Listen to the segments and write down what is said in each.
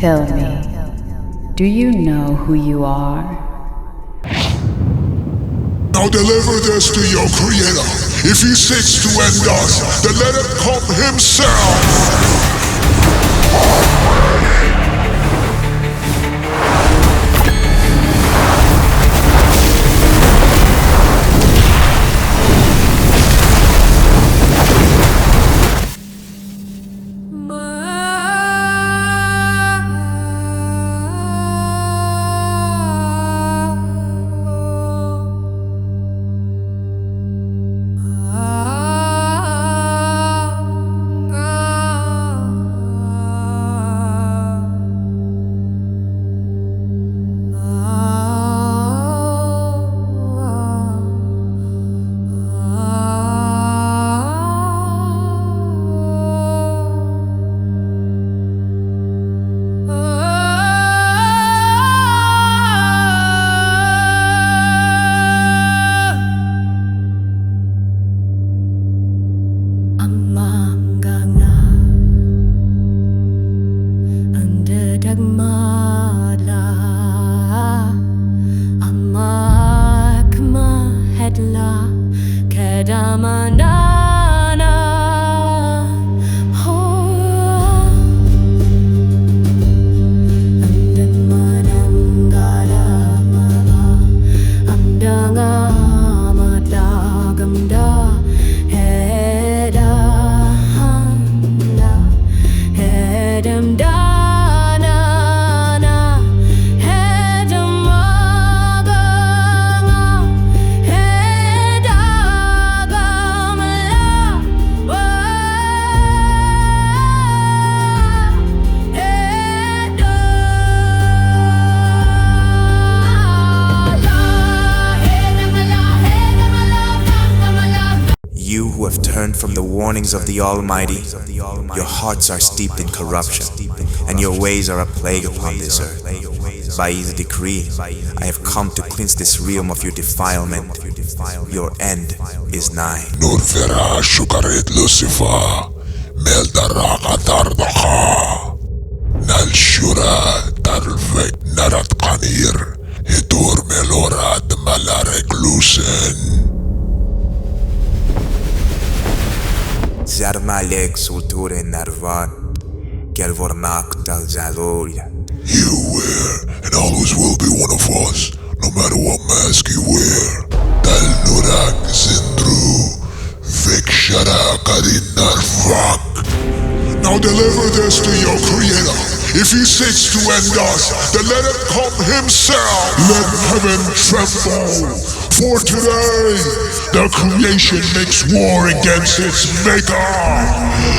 Tell me, do you know who you are? Now deliver this to your creator. If he seeks to end us, then let him come himself. From the warnings of the Almighty, your hearts are steeped in corruption, and your ways are a plague upon this earth. By His decree, I have come to cleanse this realm of your defilement. Your end is nigh. Nurfera shukaret Lucifer, meldaraka tardaka, nalshura tarvek narat kanir, hitur melorad malarek lusen. Zarmalek sulture narvan, kelvornak dal zaloria. You were, and always will be one of us, no matter what mask you wear. Dal nurak zindru, vek shara karin narvak. Now deliver this to your creator. If he seeks to end us, then let him come himself. Let heaven tremble. For today, the creation makes war against its maker.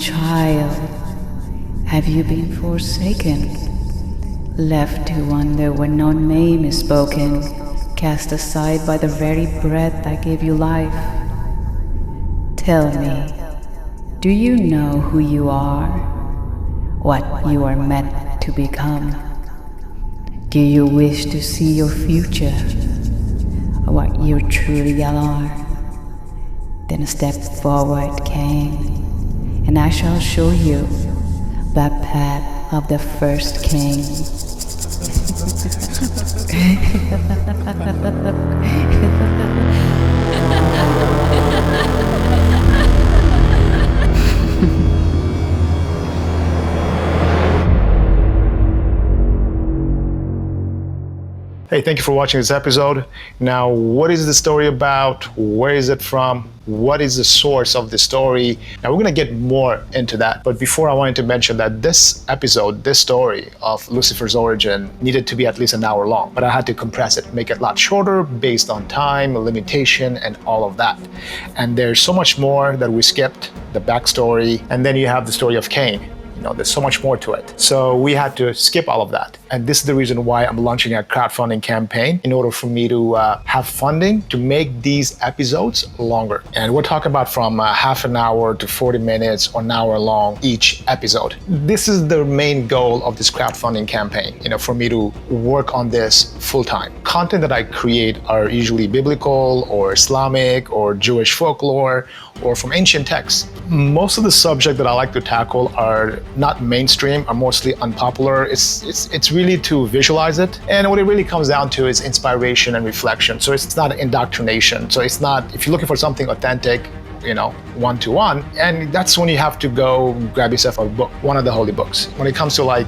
child, have you been forsaken? Left to wander where no name is spoken, cast aside by the very breath that gave you life. Tell me, do you know who you are? What you are meant to become? Do you wish to see your future? What you truly are? Then step forward, Cain, and I shall show you the path of the first king. Hey, thank you for watching this episode. Now, what is the story about? Where is it from? What is the source of the story? Now, we're going to get more into that. But before, I wanted to mention that this episode, this story of Lucifer's origin needed to be at least an hour long. But I had to compress it, make it a lot shorter based on time, limitation, and all of that. And there's so much more that we skipped, the backstory. And then you have the story of Cain. There's so much more to it. So we had to skip all of that. And this is the reason why I'm launching a crowdfunding campaign in order for me to have funding to make these episodes longer. And we're talking about from half an hour to 40 minutes or an hour long each episode. This is the main goal of this crowdfunding campaign, for me to work on this full time. Content that I create are usually biblical or Islamic or Jewish folklore or from ancient texts. Most of the subjects that I like to tackle are not mainstream, are mostly unpopular. It's really to visualize it. And what it really comes down to is inspiration and reflection. So it's not indoctrination. So it's not, if you're looking for something authentic, one-to-one, and that's when you have to go grab yourself a book, one of the holy books. When it comes to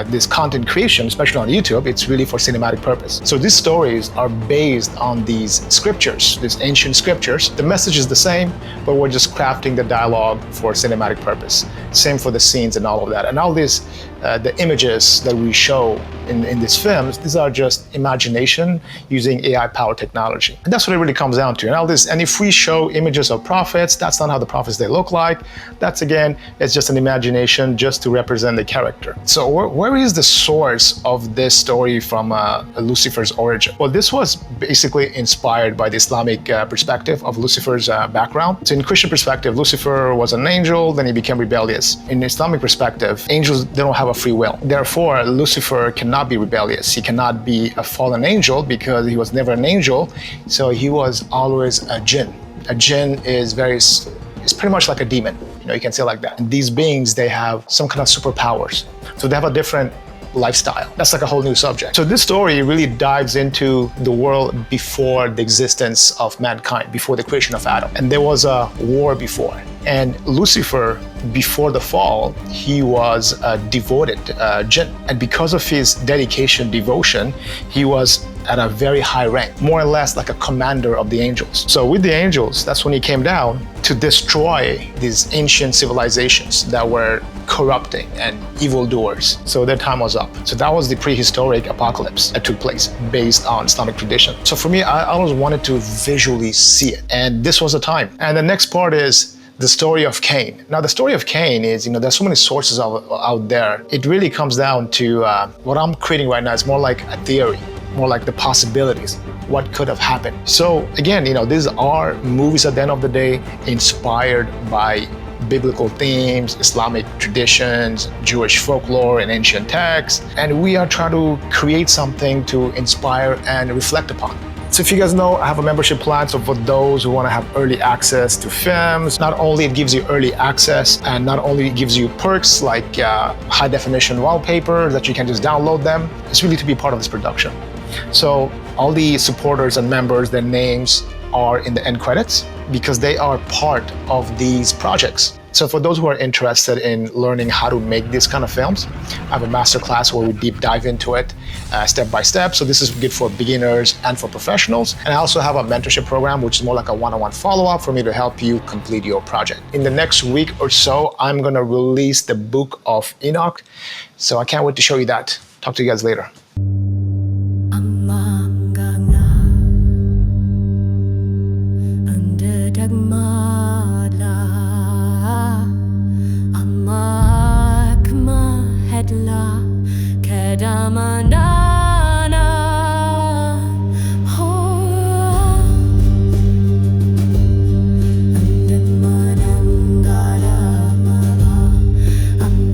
this content creation, especially on YouTube, it's really for cinematic purpose. So these stories are based on these scriptures, these ancient scriptures. The message is the same, but we're just crafting the dialogue for cinematic purpose. Same for the scenes and all of that. And all these, the images that we show in these films, these are just imagination using AI-powered technology. And that's what it really comes down to. And all this, and if we show images of prophets, that's not how the prophets they look like. That's again, it's just an imagination just to represent the character. So where is the source of this story from Lucifer's origin? Well, this was basically inspired by the Islamic perspective of Lucifer's background. So in Christian perspective, Lucifer was an angel, then he became rebellious. In Islamic perspective, angels, they don't have a free will. Therefore, Lucifer cannot be rebellious. He cannot be a fallen angel because he was never an angel. So he was always a jinn. A jinn is pretty much like a demon. You can say it like that. And these beings, they have some kind of superpowers. So they have a different lifestyle. That's like a whole new subject. So this story really dives into the world before the existence of mankind, before the creation of Adam. And there was a war before. And Lucifer, before the fall, he was a devoted jinn. And because of his dedication, devotion, he was at a very high rank, more or less like a commander of the angels. So with the angels, that's when he came down to destroy these ancient civilizations that were corrupting and evildoers. So their time was up. So that was the prehistoric apocalypse that took place based on Islamic tradition. So for me, I always wanted to visually see it. And this was the time. And the next part is the story of Cain. Now, the story of Cain is, there's so many sources out there. It really comes down to what I'm creating right now is more like a theory, more like the possibilities, what could have happened. So again, these are movies at the end of the day inspired by biblical themes, Islamic traditions, Jewish folklore, and ancient texts. And we are trying to create something to inspire and reflect upon. So if you guys know, I have a membership plan. So for those who want to have early access to films, not only it gives you early access and not only it gives you perks like high definition wallpaper that you can just download them, it's really to be part of this production. So all the supporters and members, their names are in the end credits because they are part of these projects. So for those who are interested in learning how to make these kind of films, I have a masterclass where we deep dive into it step by step. So this is good for beginners and for professionals. And I also have a mentorship program, which is more like a one-on-one follow-up for me to help you complete your project. In the next week or so, I'm gonna release the book of Enoch. So I can't wait to show you that. Talk to you guys later. manana. Ang